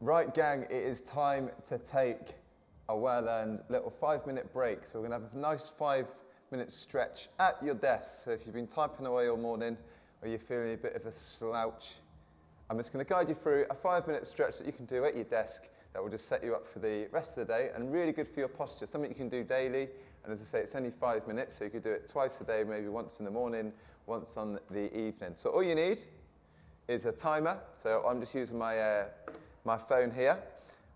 Right, gang, it is time to take a well-earned little 5-minute break. So we're going to have a nice 5-minute stretch at your desk. So if you've been typing away all morning or you're feeling a bit of a slouch, I'm just going to guide you through a 5-minute stretch that you can do at your desk that will just set you up for the rest of the day and really good for your posture. Something you can do daily, and as I say, it's only 5 minutes, so you could do it twice a day, maybe once in the morning, once on the evening. So all you need is a timer. So I'm just using my phone here,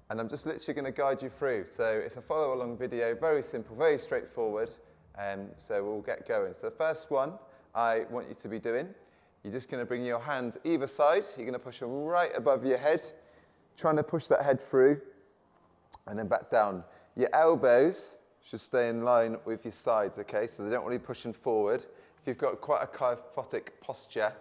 and I'm just literally going to guide you through. So it's a follow along video, very simple, very straightforward, so we'll get going. So the first one I want you to be doing, you're just going to bring your hands either side, you're going to push them right above your head, trying to push that head through, and then back down. Your elbows should stay in line with your sides, okay, so they don't want to be pushing forward. If you've got quite a kyphotic posture,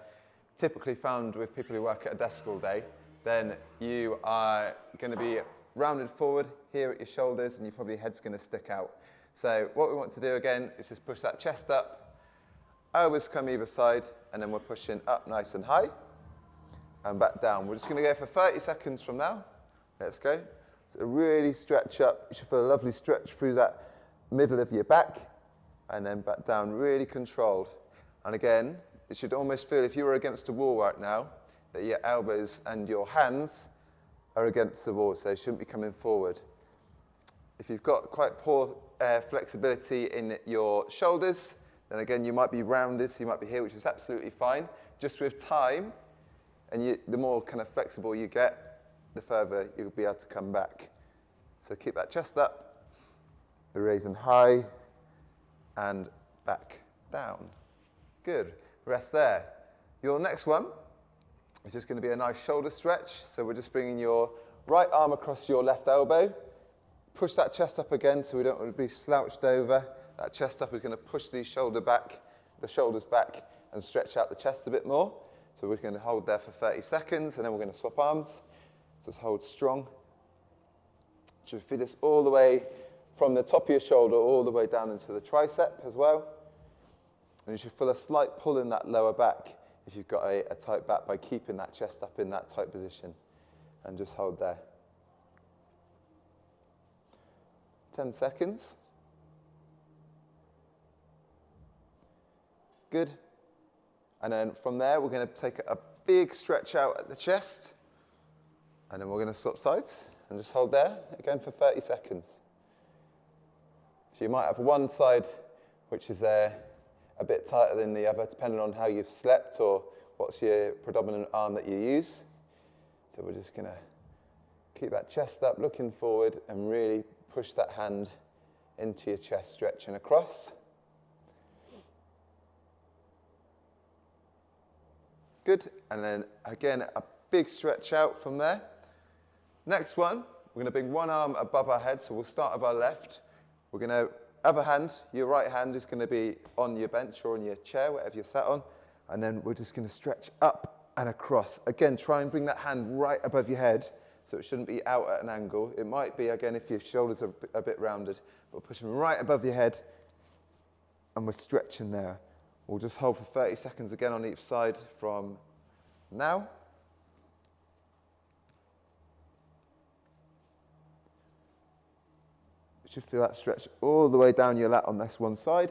typically found with people who work at a desk all day, then you are going to be rounded forward here at your shoulders, and your probably head's going to stick out. So what we want to do again is just push that chest up, elbows come either side, and then we're pushing up nice and high, and back down. We're just going to go for 30 seconds from now. Let's go. So really stretch up. You should feel a lovely stretch through that middle of your back, and then back down, really controlled. And again, it should almost feel, if you were against a wall right now, that your elbows and your hands are against the wall, so they shouldn't be coming forward. If you've got quite poor flexibility in your shoulders, then again you might be rounded, so you might be here, which is absolutely fine. Just with time, and the more kind of flexible you get, the further you'll be able to come back. So keep that chest up, raising high, and back down. Good, rest there. Your next one is just going to be a nice shoulder stretch. So we're just bringing your right arm across your left elbow. Push that chest up again so we don't want to be slouched over. That chest up is going to push the shoulders back, and stretch out the chest a bit more. So we're going to hold there for 30 seconds, and then we're going to swap arms. So just hold strong. Should feel this all the way from the top of your shoulder all the way down into the tricep as well. And you should feel a slight pull in that lower back if you've got a tight back, by keeping that chest up in that tight position. And just hold there. 10 seconds. Good. And then from there, we're going to take a big stretch out at the chest. And then we're going to swap sides and just hold there again for 30 seconds. So you might have one side which is a bit tighter than the other, depending on how you've slept or what's your predominant arm that you use. So we're just going to keep that chest up, looking forward, and really push that hand into your chest, stretching across. Good, and then again, a big stretch out from there. Next one, we're going to bring one arm above our head, so we'll start with our left. We're going to, other hand, your right hand is going to be on your bench or on your chair, whatever you're sat on, and then we're just going to stretch up and across. Again, try and bring that hand right above your head, so it shouldn't be out at an angle. It might be, again, if your shoulders are a bit rounded, but push them right above your head, and we're stretching there. We'll just hold for 30 seconds again on each side from now. You should feel that stretch all the way down your lat on this one side.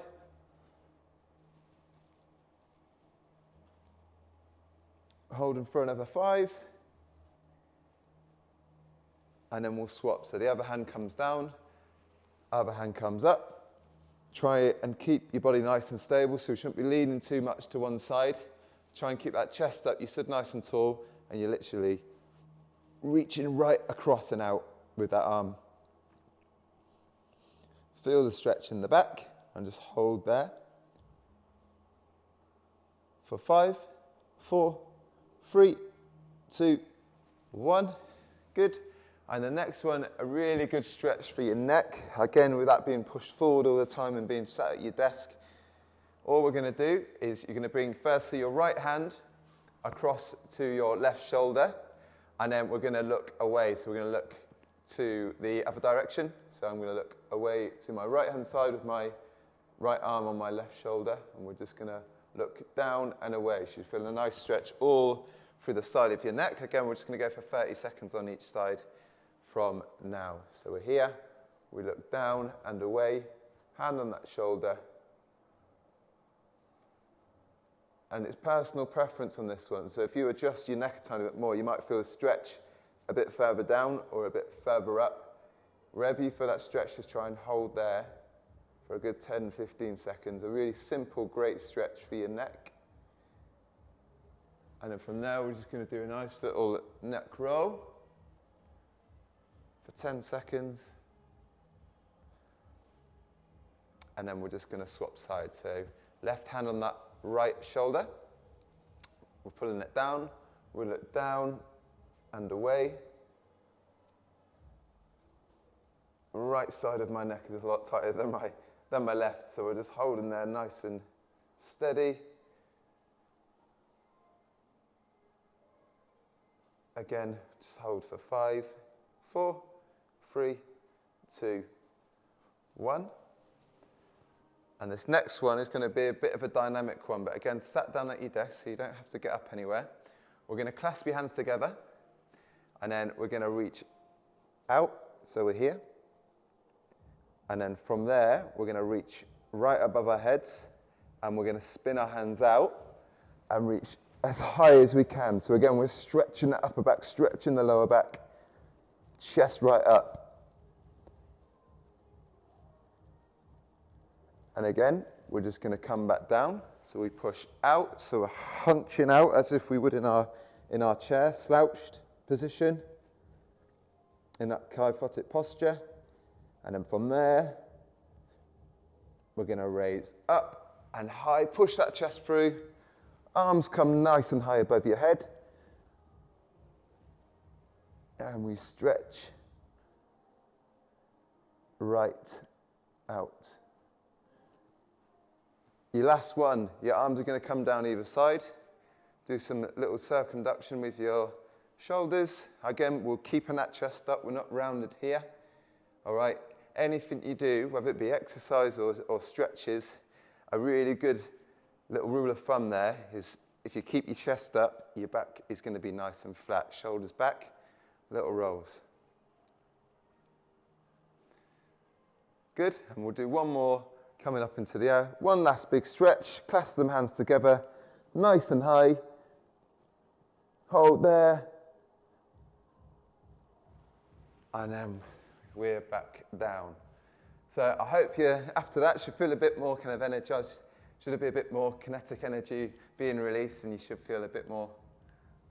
Holding for another 5. And then we'll swap. So the other hand comes down, other hand comes up. Try and keep your body nice and stable, so you shouldn't be leaning too much to one side. Try and keep that chest up. You stood nice and tall, and you're literally reaching right across and out with that arm. Feel the stretch in the back, and just hold there. For 5, 4, 3, 2, 1. Good. And the next one, a really good stretch for your neck. Again, with that being pushed forward all the time and being sat at your desk. All we're going to do is you're going to bring firstly your right hand across to your left shoulder, and then we're going to look away. So we're going to look to the other direction. So I'm going to look away to my right hand side with my right arm on my left shoulder, and we're just going to look down and away. So you feel a nice stretch all through the side of your neck. Again, we're just going to go for 30 seconds on each side from now. So we're here, we look down and away, hand on that shoulder. And it's personal preference on this one. So if you adjust your neck a tiny bit more, you might feel a stretch a bit further down or a bit further up. Wherever you feel that stretch, just try and hold there for a good 10, 15 seconds. A really simple, great stretch for your neck. And then from there, we're just going to do a nice little neck roll for 10 seconds. And then we're just going to swap sides. So left hand on that right shoulder. We're pulling it down. We'll look down and away. Right side of my neck is a lot tighter than my left. So we're just holding there nice and steady. Again, just hold for 5, 4, 3, 2, 1. And this next one is going to be a bit of a dynamic one, but again, sat down at your desk so you don't have to get up anywhere. We're going to clasp your hands together, and then we're going to reach out, so we're here. And then from there, we're going to reach right above our heads, and we're going to spin our hands out and reach as high as we can. So again, we're stretching the upper back, stretching the lower back, chest right up. And again, we're just going to come back down. So we push out, so we're hunching out as if we would in our chair, slouched position, in that kyphotic posture. And then from there, we're going to raise up and high, push that chest through. Arms come nice and high above your head. And we stretch right out. Your last one, your arms are going to come down either side. Do some little circumduction with your shoulders. Again, we're keeping that chest up. We're not rounded here. All right. Anything you do, whether it be exercise or stretches, a really good little rule of thumb there is if you keep your chest up, your back is going to be nice and flat. Shoulders back, little rolls. Good, and we'll do one more coming up into the air. One last big stretch, clasp them hands together, nice and high. Hold there. And then we're back down. So I hope you, after that, should feel a bit more kind of energized. Should be a bit more kinetic energy being released, and you should feel a bit more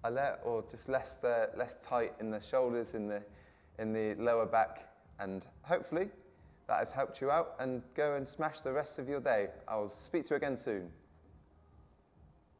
alert, or just less tight in the shoulders, in the lower back. And hopefully that has helped you out, and go and smash the rest of your day. I'll speak to you again soon.